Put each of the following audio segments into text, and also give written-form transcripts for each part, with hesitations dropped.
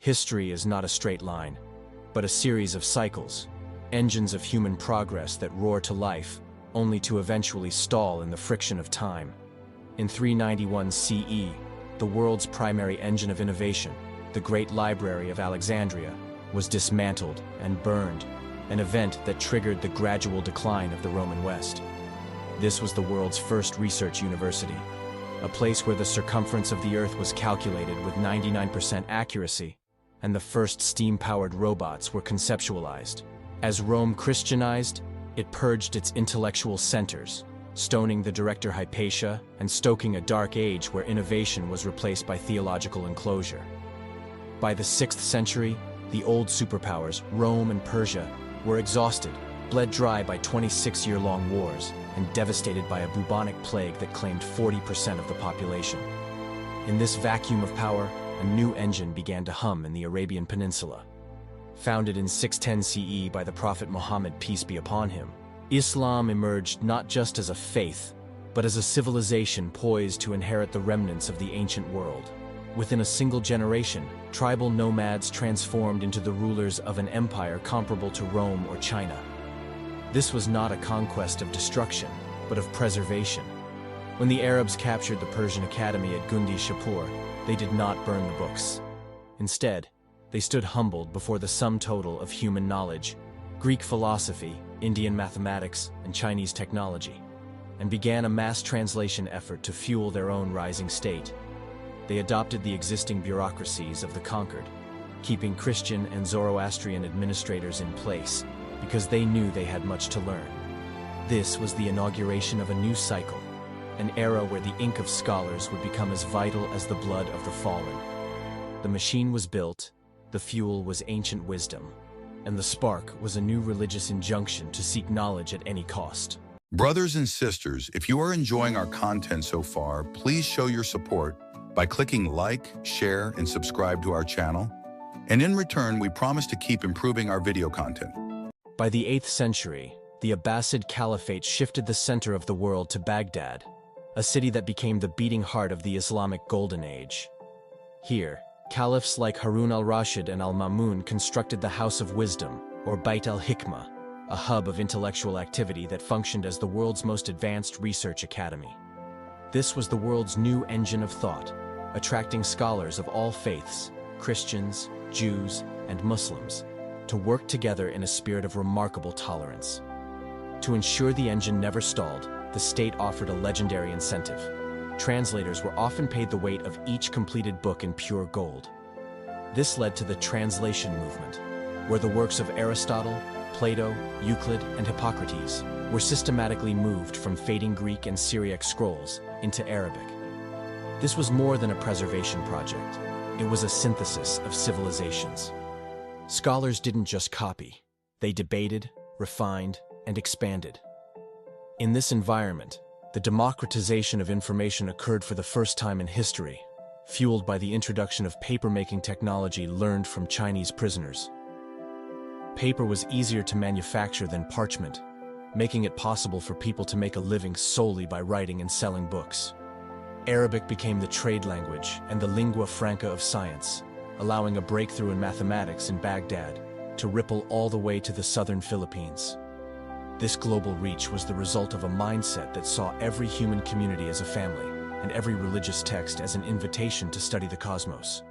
History is not a straight line, but a series of cycles, engines of human progress that roar to life, only to eventually stall in the friction of time. In 391 CE, the world's primary engine of innovation, the Great Library of Alexandria, was dismantled and burned, an event that triggered the gradual decline of the Roman West. This was the world's first research university, a place where the circumference of the Earth was calculated with 99% accuracy, and the first steam-powered robots were conceptualized. As Rome Christianized, it purged its intellectual centers, stoning the director Hypatia and stoking a dark age where innovation was replaced by theological enclosure. By the 6th century, the old superpowers, Rome and Persia, were exhausted, bled dry by 26-year-long wars, and devastated by a bubonic plague that claimed 40% of the population. In this vacuum of power, a new engine began to hum in the Arabian Peninsula. Founded in 610 CE by the Prophet Muhammad, peace be upon him, Islam emerged not just as a faith, but as a civilization poised to inherit the remnants of the ancient world. Within a single generation, tribal nomads transformed into the rulers of an empire comparable to Rome or China. This was not a conquest of destruction, but of preservation. When the Arabs captured the Persian academy at Gundi Shapur, they did not burn the books. Instead, they stood humbled before the sum total of human knowledge, Greek philosophy, Indian mathematics, and Chinese technology, and began a mass translation effort to fuel their own rising state. They adopted the existing bureaucracies of the conquered, keeping Christian and Zoroastrian administrators in place because they knew they had much to learn. This was the inauguration of a new cycle, an era where the ink of scholars would become as vital as the blood of the fallen. The machine was built, the fuel was ancient wisdom, and the spark was a new religious injunction to seek knowledge at any cost. Brothers and sisters, if you are enjoying our content so far, please show your support by clicking like, share, and subscribe to our channel. And in return, we promise to keep improving our video content. By the 8th century, the Abbasid Caliphate shifted the center of the world to Baghdad, a city that became the beating heart of the Islamic Golden Age. Here, caliphs like Harun al-Rashid and al-Ma'mun constructed the House of Wisdom, or Bait al-Hikmah, a hub of intellectual activity that functioned as the world's most advanced research academy. This was the world's new engine of thought, attracting scholars of all faiths, Christians, Jews, and Muslims, to work together in a spirit of remarkable tolerance. To ensure the engine never stalled, the state offered a legendary incentive. Translators were often paid the weight of each completed book in pure gold. This led to the translation movement, where the works of Aristotle, Plato, Euclid, and Hippocrates were systematically moved from fading Greek and Syriac scrolls into Arabic. This was more than a preservation project. It was a synthesis of civilizations. Scholars didn't just copy. They debated, refined, and expanded. In this environment, the democratization of information occurred for the first time in history, fueled by the introduction of paper-making technology learned from Chinese prisoners. Paper was easier to manufacture than parchment, making it possible for people to make a living solely by writing and selling books. Arabic became the trade language and the lingua franca of science, allowing a breakthrough in mathematics in Baghdad to ripple all the way to the southern Philippines. This global reach was the result of a mindset that saw every human community as a family and every religious text as an invitation to study the cosmos.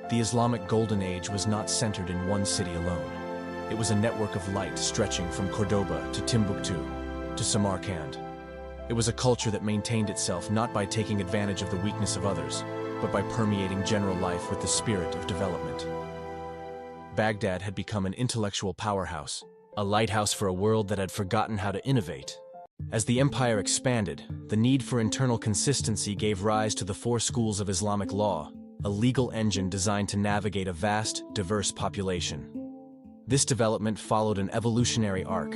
The Islamic Golden Age was not centered in one city alone. It was a network of light stretching from Cordoba to Timbuktu to Samarkand. It was a culture that maintained itself not by taking advantage of the weakness of others, but by permeating general life with the spirit of development. Baghdad had become an intellectual powerhouse, a lighthouse for a world that had forgotten how to innovate. As the empire expanded, the need for internal consistency gave rise to the 4 schools of Islamic law, a legal engine designed to navigate a vast, diverse population. This development followed an evolutionary arc: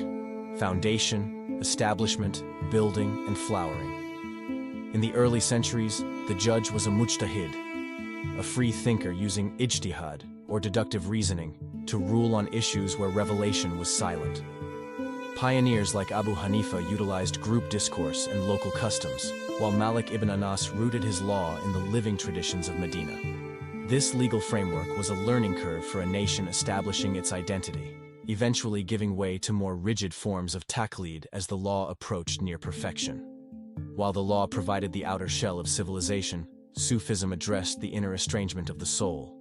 foundation, establishment, building, and flowering. In the early centuries, the judge was a mujtahid, a free thinker using ijtihad, or deductive reasoning, to rule on issues where revelation was silent. Pioneers like Abu Hanifa utilized group discourse and local customs, while Malik ibn Anas rooted his law in the living traditions of Medina. This legal framework was a learning curve for a nation establishing its identity, eventually giving way to more rigid forms of taqlid as the law approached near perfection. While the law provided the outer shell of civilization, Sufism addressed the inner estrangement of the soul.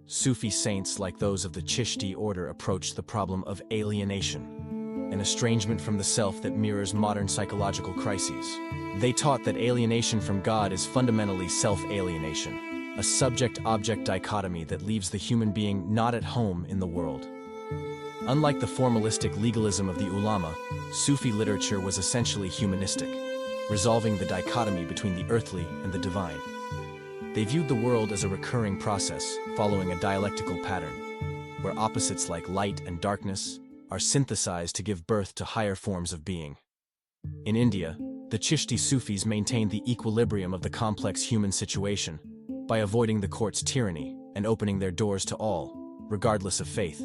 Sufi saints like those of the Chishti order approached the problem of alienation, an estrangement from the self that mirrors modern psychological crises. They taught that alienation from God is fundamentally self-alienation, a subject-object dichotomy that leaves the human being not at home in the world. Unlike the formalistic legalism of the ulama, Sufi literature was essentially humanistic, resolving the dichotomy between the earthly and the divine. They viewed the world as a recurring process, following a dialectical pattern, where opposites like light and darkness are synthesized to give birth to higher forms of being. In India, the Chishti Sufis maintained the equilibrium of the complex human situation by avoiding the court's tyranny and opening their doors to all, regardless of faith.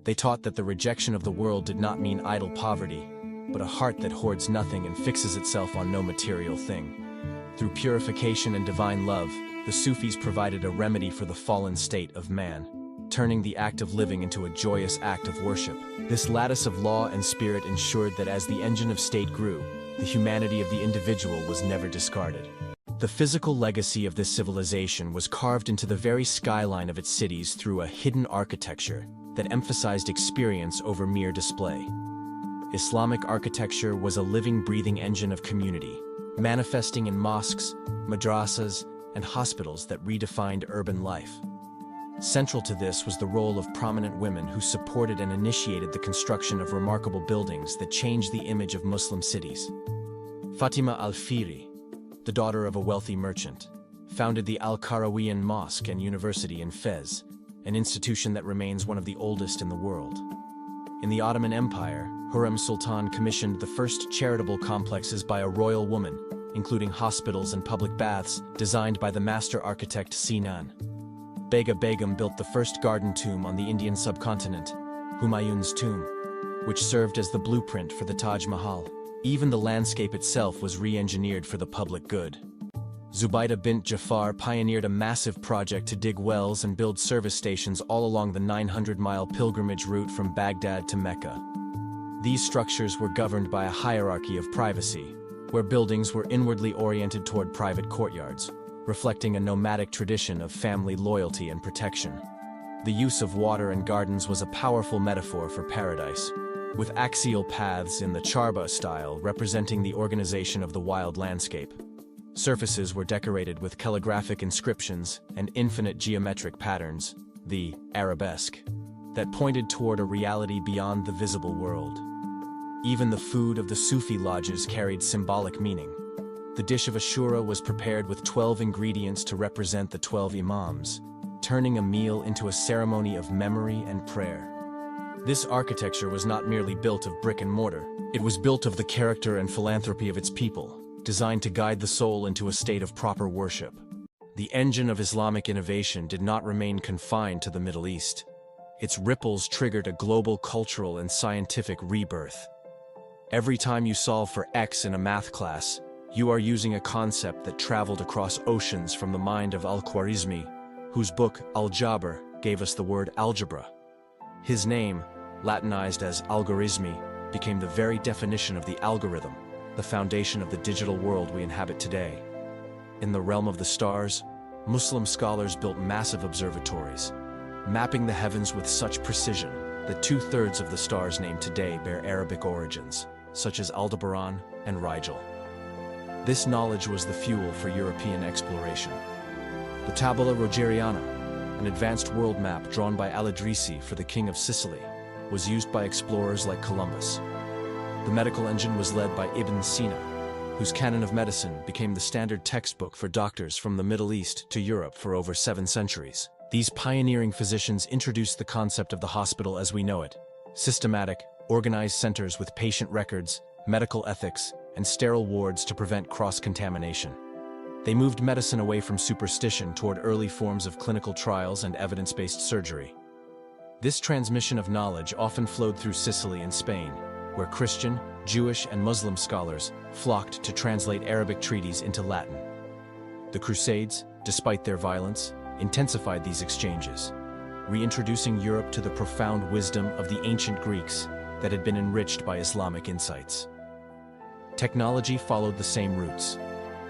They taught that the rejection of the world did not mean idle poverty, but a heart that hoards nothing and fixes itself on no material thing. Through purification and divine love, the Sufis provided a remedy for the fallen state of man, turning the act of living into a joyous act of worship. This lattice of law and spirit ensured that as the engine of state grew, the humanity of the individual was never discarded. The physical legacy of this civilization was carved into the very skyline of its cities through a hidden architecture that emphasized experience over mere display. Islamic architecture was a living, breathing engine of community, manifesting in mosques, madrasas, and hospitals that redefined urban life. Central to this was the role of prominent women who supported and initiated the construction of remarkable buildings that changed the image of Muslim cities. Fatima al-Fihri, the daughter of a wealthy merchant, founded the Al-Qarawiyyan Mosque and University in Fez, an institution that remains one of the oldest in the world. In the Ottoman Empire, Hurrem Sultan commissioned the first charitable complexes by a royal woman, including hospitals and public baths designed by the master architect Sinan. Bega Begum built the first garden tomb on the Indian subcontinent, Humayun's tomb, which served as the blueprint for the Taj Mahal. Even the landscape itself was re-engineered for the public good. Zubaydah bint Jafar pioneered a massive project to dig wells and build service stations all along the 900-mile pilgrimage route from Baghdad to Mecca. These structures were governed by a hierarchy of privacy, where buildings were inwardly oriented toward private courtyards, reflecting a nomadic tradition of family loyalty and protection. The use of water and gardens was a powerful metaphor for paradise, with axial paths in the charba style representing the organization of the wild landscape. Surfaces were decorated with calligraphic inscriptions and infinite geometric patterns, the arabesque, that pointed toward a reality beyond the visible world. Even the food of the Sufi lodges carried symbolic meaning. The dish of Ashura was prepared with 12 ingredients to represent the 12 imams, turning a meal into a ceremony of memory and prayer. This architecture was not merely built of brick and mortar, it was built of the character and philanthropy of its people, designed to guide the soul into a state of proper worship. The engine of Islamic innovation did not remain confined to the Middle East. Its ripples triggered a global cultural and scientific rebirth. Every time you solve for X in a math class, you are using a concept that traveled across oceans from the mind of Al-Khwarizmi, whose book Al-Jabr gave us the word algebra. His name, Latinized as Algoritmi, became the very definition of the algorithm, the foundation of the digital world we inhabit today. In the realm of the stars, Muslim scholars built massive observatories, mapping the heavens with such precision that 2/3 of the stars named today bear Arabic origins, such as Aldebaran and Rigel. This knowledge was the fuel for European exploration. The Tabula Rogeriana, an advanced world map drawn by Al-Idrisi for the King of Sicily, was used by explorers like Columbus. The medical engine was led by Ibn Sina, whose Canon of Medicine became the standard textbook for doctors from the Middle East to Europe for over 7 centuries. These pioneering physicians introduced the concept of the hospital as we know it: systematic, organized centers with patient records, medical ethics, and sterile wards to prevent cross-contamination. They moved medicine away from superstition toward early forms of clinical trials and evidence-based surgery. This transmission of knowledge often flowed through Sicily and Spain, where Christian, Jewish, and Muslim scholars flocked to translate Arabic treaties into Latin. The Crusades, despite their violence, intensified these exchanges, reintroducing Europe to the profound wisdom of the ancient Greeks that had been enriched by Islamic insights. Technology followed the same routes.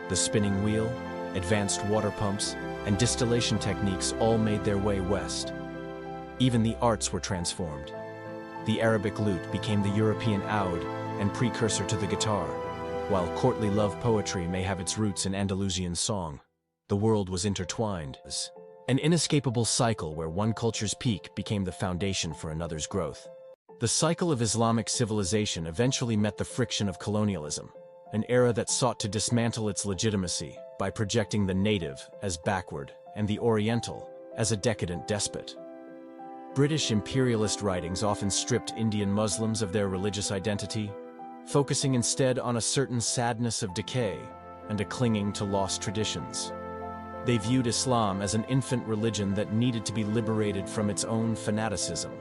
The spinning wheel, advanced water pumps, and distillation techniques all made their way west. Even the arts were transformed. The Arabic lute became the European oud and precursor to the guitar. While courtly love poetry may have its roots in Andalusian song, the world was intertwined. An inescapable cycle where one culture's peak became the foundation for another's growth. The cycle of Islamic civilization eventually met the friction of colonialism, an era that sought to dismantle its legitimacy by projecting the native as backward and the Oriental as a decadent despot. British imperialist writings often stripped Indian Muslims of their religious identity, focusing instead on a certain sadness of decay and a clinging to lost traditions. They viewed Islam as an infant religion that needed to be liberated from its own fanaticism.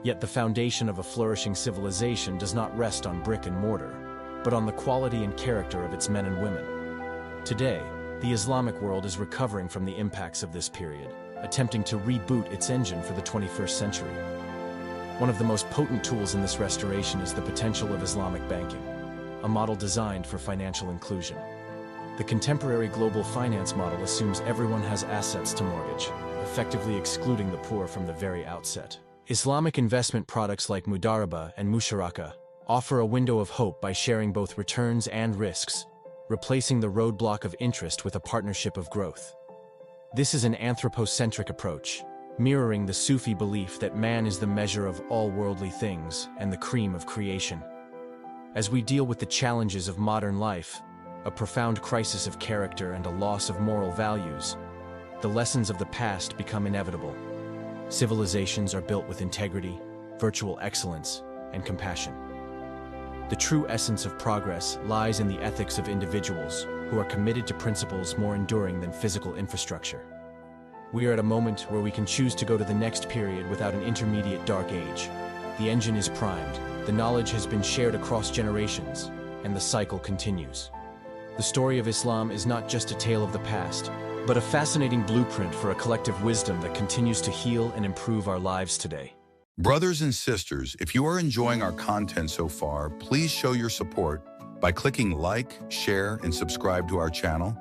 Yet the foundation of a flourishing civilization does not rest on brick and mortar, but on the quality and character of its men and women. Today, the Islamic world is recovering from the impacts of this period, attempting to reboot its engine for the 21st century. One of the most potent tools in this restoration is the potential of Islamic banking, a model designed for financial inclusion. The contemporary global finance model assumes everyone has assets to mortgage, effectively excluding the poor from the very outset. Islamic investment products like Mudaraba and Musharaka offer a window of hope by sharing both returns and risks, replacing the roadblock of interest with a partnership of growth. This is an anthropocentric approach, mirroring the Sufi belief that man is the measure of all worldly things and the cream of creation. As we deal with the challenges of modern life, a profound crisis of character and a loss of moral values, the lessons of the past become inevitable. Civilizations are built with integrity, virtual excellence, and compassion. The true essence of progress lies in the ethics of individuals who are committed to principles more enduring than physical infrastructure. We are at a moment where we can choose to go to the next period without an intermediate dark age. The engine is primed, the knowledge has been shared across generations, and the cycle continues. The story of Islam is not just a tale of the past, but a fascinating blueprint for a collective wisdom that continues to heal and improve our lives today. Brothers and sisters, if you are enjoying our content so far, please show your support by clicking like, share, and subscribe to our channel.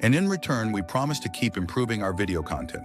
And in return, we promise to keep improving our video content.